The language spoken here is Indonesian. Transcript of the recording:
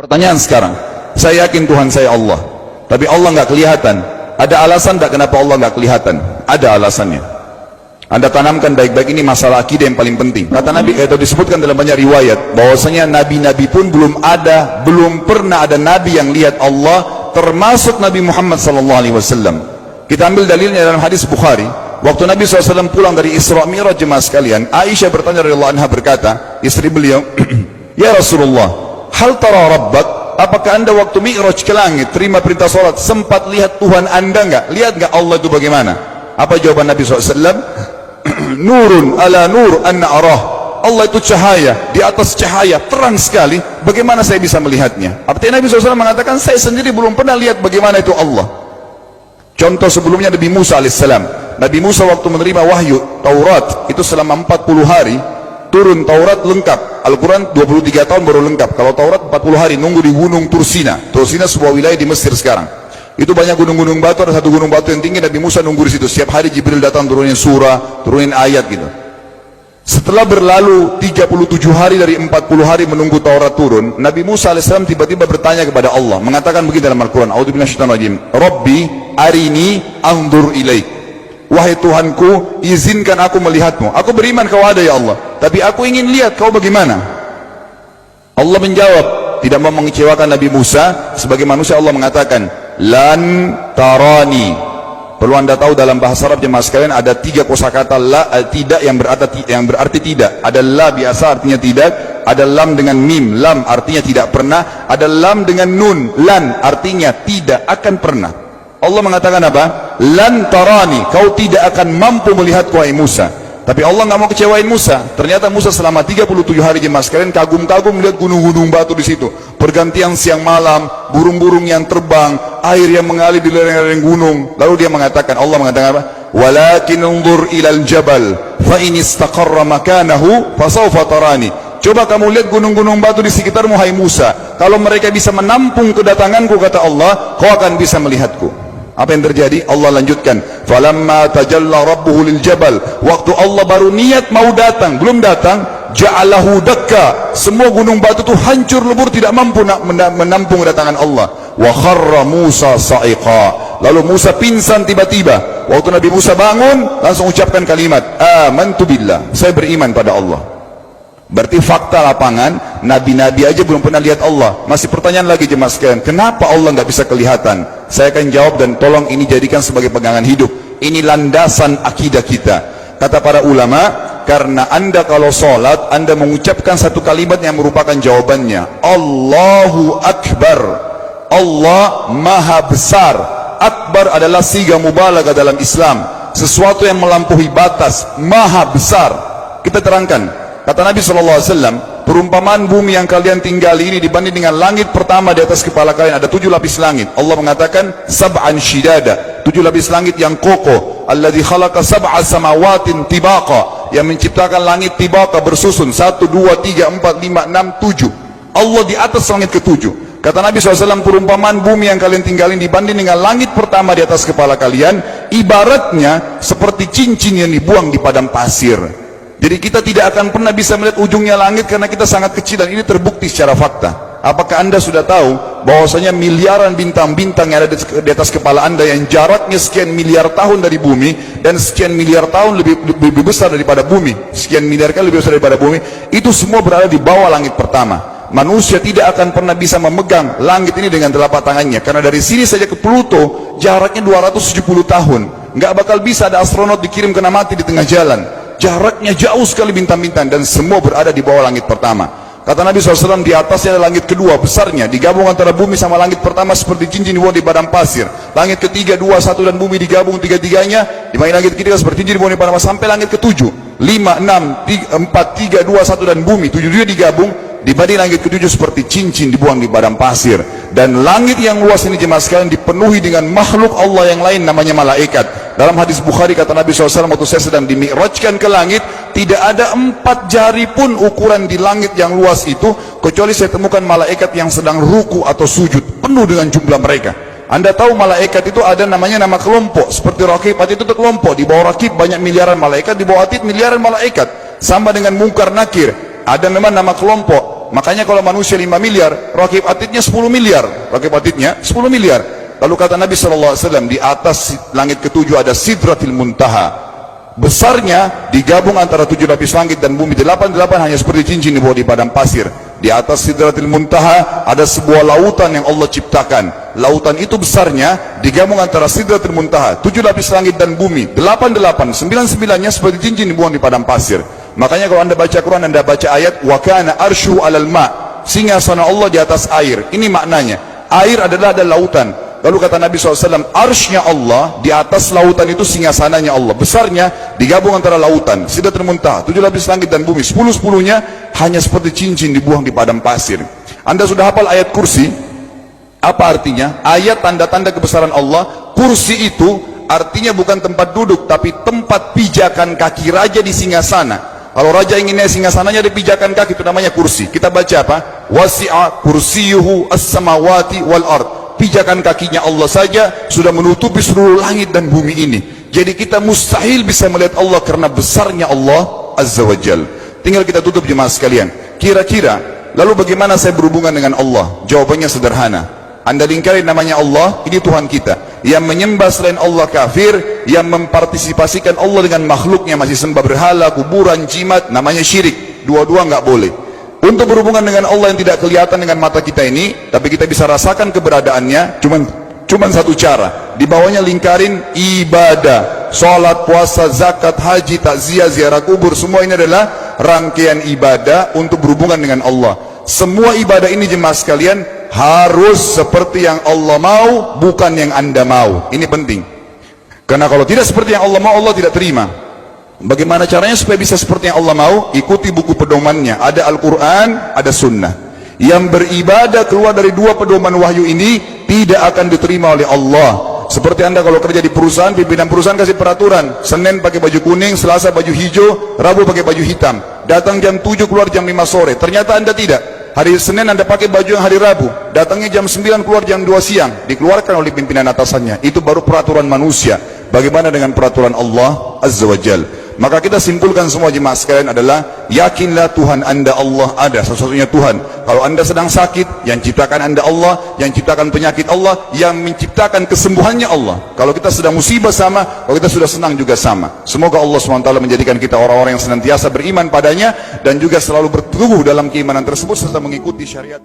Pertanyaan sekarang, saya yakin Tuhan saya Allah, tapi Allah nggak kelihatan. Ada alasan tak kenapa Allah nggak kelihatan? Ada alasannya. Anda tanamkan baik-baik, ini masalah akidah yang paling penting. Kata Nabi, atau disebutkan dalam banyak riwayat, bahwasanya nabi-nabi pun belum pernah ada nabi yang lihat Allah, termasuk Nabi Muhammad SAW. Kita ambil dalilnya dalam hadis Bukhari. Waktu Nabi SAW pulang dari Isra Mi'raj, jemaah sekalian, Aisyah bertanya radhiyallahu anha, berkata, istri beliau, ya Rasulullah, hal tara rabbak, apakah anda waktu Mi'raj ke langit, terima perintah salat, sempat lihat Tuhan anda enggak? Lihat enggak Allah itu bagaimana? Apa jawaban Nabi SAW? Nurun ala nur anna arah. Allah itu cahaya, di atas cahaya, terang sekali, bagaimana saya bisa melihatnya? Artinya Nabi SAW mengatakan, saya sendiri belum pernah lihat bagaimana itu Allah. Contoh sebelumnya Nabi Musa alaihissalam. Nabi Musa waktu menerima wahyu Taurat, itu selama 40 hari, turun Taurat lengkap. Al-Quran 23 tahun baru lengkap. Kalau Taurat 40 hari, nunggu di gunung Tursina. Tursina sebuah wilayah di Mesir sekarang. Itu banyak gunung-gunung batu, ada satu gunung batu yang tinggi, Nabi Musa nunggu di situ. Setiap hari Jibril datang turunin surah, turunin ayat gitu. Setelah berlalu 37 hari dari 40 hari menunggu Taurat turun, Nabi Musa alaihissalam tiba-tiba bertanya kepada Allah, mengatakan begini dalam Al-Quran, A'udzubillahi minasyaitonir rajim, Rabbi arini anzur ilaik. Wahai Tuhanku, izinkan aku melihatmu. Aku beriman kau ada ya Allah, tapi aku ingin lihat kau bagaimana. Allah menjawab, tidak mau mengecewakan Nabi Musa. Sebagai manusia Allah mengatakan, lan tarani. Perlu anda tahu dalam bahasa Arab jemaah sekalian, ada 3 kosakata la, tidak yang berarti tidak. Ada la biasa artinya tidak, ada lam dengan mim, lam artinya tidak pernah, ada lam dengan nun, lan artinya tidak akan pernah. Allah mengatakan apa? Lan tarani, kau tidak akan mampu melihatku wahai Musa. Tapi Allah nggak mau kecewain Musa. Ternyata Musa selama 37 hari jemaah sekalian kagum-kagum melihat gunung-gunung batu di situ. Pergantian siang malam, burung-burung yang terbang, air yang mengalir di lereng-lereng gunung. Lalu dia mengatakan, Allah mengatakan apa? Walakin unzur ilal jabal, fa in istaqarra makanahu fasawfa tarani. Coba kamu lihat gunung-gunung batu di sekitarmu hai Musa. Kalau mereka bisa menampung kedatanganku, kata Allah, kau akan bisa melihatku. Apa yang terjadi? Allah lanjutkan, falamma tajalla rabbuhu lil jabal, waktu Allah baru niat mau datang, belum datang, ja'alahu dakka, semua gunung batu itu hancur lebur, tidak mampu menampung kedatangan Allah. Wa kharra Musa sa'iqa, lalu Musa pingsan tiba-tiba. Waktu Nabi Musa bangun, langsung ucapkan kalimat amantu billah, saya beriman pada Allah. Berarti fakta lapangan, nabi-nabi aja belum pernah lihat Allah. Masih pertanyaan lagi jemaah sekalian, kenapa Allah nggak bisa kelihatan? Saya akan jawab dan tolong ini jadikan sebagai pegangan hidup. Ini landasan akidah kita. Kata para ulama, karena anda kalau sholat, anda mengucapkan satu kalimat yang merupakan jawabannya. Allahu Akbar. Allah Maha Besar. Akbar adalah siga mubalaghah dalam Islam. Sesuatu yang melampaui batas, Maha Besar. Kita terangkan. Kata Nabi SAW, perumpamaan bumi yang kalian tinggali ini dibanding dengan langit pertama di atas kepala kalian, ada 7 lapis langit. Allah mengatakan, sab'an shidada, 7 lapis langit yang kokoh. Alladzi khalaqa sab'a samawatin tibaqa, yang menciptakan langit tibaqa bersusun, 1, 2, 3, 4, 5, 6, 7. Allah di atas langit ke-7. Kata Nabi SAW, perumpamaan bumi yang kalian tinggalin dibanding dengan langit pertama di atas kepala kalian, ibaratnya seperti cincin yang dibuang di padang pasir. Jadi kita tidak akan pernah bisa melihat ujungnya langit karena kita sangat kecil, dan ini terbukti secara fakta. Apakah anda sudah tahu bahwasanya miliaran bintang-bintang yang ada di atas kepala anda yang jaraknya sekian miliar tahun dari bumi, dan sekian miliar tahun lebih besar daripada bumi, sekian miliar kali lebih besar daripada bumi, itu semua berada di bawah langit pertama. Manusia tidak akan pernah bisa memegang langit ini dengan telapak tangannya, karena dari sini saja ke Pluto jaraknya 270 tahun. Nggak bakal bisa ada astronot dikirim kena mati di tengah jalan. Jaraknya jauh sekali bintang-bintang, dan semua berada di bawah langit pertama. Kata Nabi SAW, di atasnya ada langit kedua besarnya, digabung antara bumi sama langit pertama seperti cincin dibuang di padang pasir. Langit ketiga, 2, 1 dan bumi digabung tiga-tiganya, dimana langit ketiga seperti cincin dibuang di padang pasir, sampai langit ke-7, 5, 6, 4, 3, 2, 1 dan bumi 7 digabung, dibanding langit ke-7 seperti cincin dibuang di padang pasir. Dan langit yang luas ini jemaah sekalian dipenuhi dengan makhluk Allah yang lain namanya malaikat. Dalam hadis Bukhari kata Nabi SAW, waktu saya sedang dimi'rajkan ke langit, tidak ada 4 jari pun ukuran di langit yang luas itu, kecuali saya temukan malaikat yang sedang ruku atau sujud, penuh dengan jumlah mereka. Anda tahu malaikat itu ada namanya nama kelompok, seperti Raqib, Atid itu kelompok. Di bawah Raqib banyak miliaran malaikat, di bawah Atid miliaran malaikat. Sama dengan Munkar Nakir, ada memang nama kelompok. Makanya kalau manusia 5 miliar, rakib atidnya 10 miliar. Rakib atidnya 10 miliar. Lalu kata Nabi SAW, di atas langit ketujuh ada Sidratil Muntaha. Besarnya digabung antara 7 lapis langit dan bumi. 8 hanya seperti cincin di bawah di padang pasir. Di atas Sidratil Muntaha ada sebuah lautan yang Allah ciptakan. Lautan itu besarnya digabung antara Sidratil Muntaha, 7 lapis langit dan bumi. 9-9-nya seperti cincin dibuang di padang pasir. Makanya kalau anda baca Quran, anda baca ayat wa kana arsyu 'alal ma', singgasana Allah di atas air. Ini maknanya, air adalah ada lautan. Lalu kata Nabi SAW, arsy-nya Allah di atas lautan itu singgasananya Allah. Besarnya digabung antara lautan, Sidratul Muntaha, 7 lapis langit dan bumi. 10-10-nya hanya seperti cincin dibuang di padang pasir. Anda sudah hafal ayat kursi? Apa artinya? Ayat tanda-tanda kebesaran Allah. Kursi itu artinya bukan tempat duduk, tapi tempat pijakan kaki raja di singgasana. Kalau raja inginnya singgasananya di pijakan kaki, itu namanya kursi. Kita baca apa? Wasi'a kursiyuhu as-samawati wal ard. Pijakan kakinya Allah saja sudah menutupi seluruh langit dan bumi ini. Jadi kita mustahil bisa melihat Allah karena besarnya Allah Azza wa Jal. Tinggal kita tutup jemaah sekalian. Kira-kira, lalu bagaimana saya berhubungan dengan Allah? Jawabannya sederhana. Anda lingkari namanya Allah, ini Tuhan kita. Yang menyembah selain Allah kafir, yang mempartisipasikan Allah dengan makhluknya, masih sembah berhala, kuburan, jimat, namanya syirik. Dua-dua nggak boleh. Untuk berhubungan dengan Allah yang tidak kelihatan dengan mata kita ini, tapi kita bisa rasakan keberadaannya, cuman satu cara. Di bawahnya lingkarin ibadah, sholat, puasa, zakat, haji, takziah, ziarah kubur. Semua ini adalah rangkaian ibadah untuk berhubungan dengan Allah. Semua ibadah ini jemaah sekalian harus seperti yang Allah mau, bukan yang anda mau. Ini penting. Karena kalau tidak seperti yang Allah mau, Allah tidak terima. Bagaimana caranya supaya bisa seperti yang Allah mau? Ikuti buku pedomannya. Ada Al-Quran, ada Sunnah. Yang beribadah keluar dari dua pedoman wahyu ini tidak akan diterima oleh Allah. Seperti anda kalau kerja di perusahaan, pimpinan perusahaan kasih peraturan, Senin pakai baju kuning, Selasa baju hijau, Rabu pakai baju hitam. Datang jam 7, keluar jam 5 sore. Ternyata anda tidak. Hari Senin anda pakai baju yang hari Rabu, datangnya jam 9, keluar jam 2 siang. Dikeluarkan oleh pimpinan atasannya. Itu baru peraturan manusia. Bagaimana dengan peraturan Allah Azza wa Jal? Maka kita simpulkan semua jemaah sekalian adalah, yakinlah Tuhan anda Allah ada, satu-satunya Tuhan. Kalau anda sedang sakit, yang ciptakan anda Allah, yang ciptakan penyakit Allah, yang menciptakan kesembuhannya Allah. Kalau kita sedang musibah sama, kalau kita sudah senang juga sama. Semoga Allah SWT menjadikan kita orang-orang yang senantiasa beriman padanya, dan juga selalu bertumbuh dalam keimanan tersebut serta mengikuti syariat.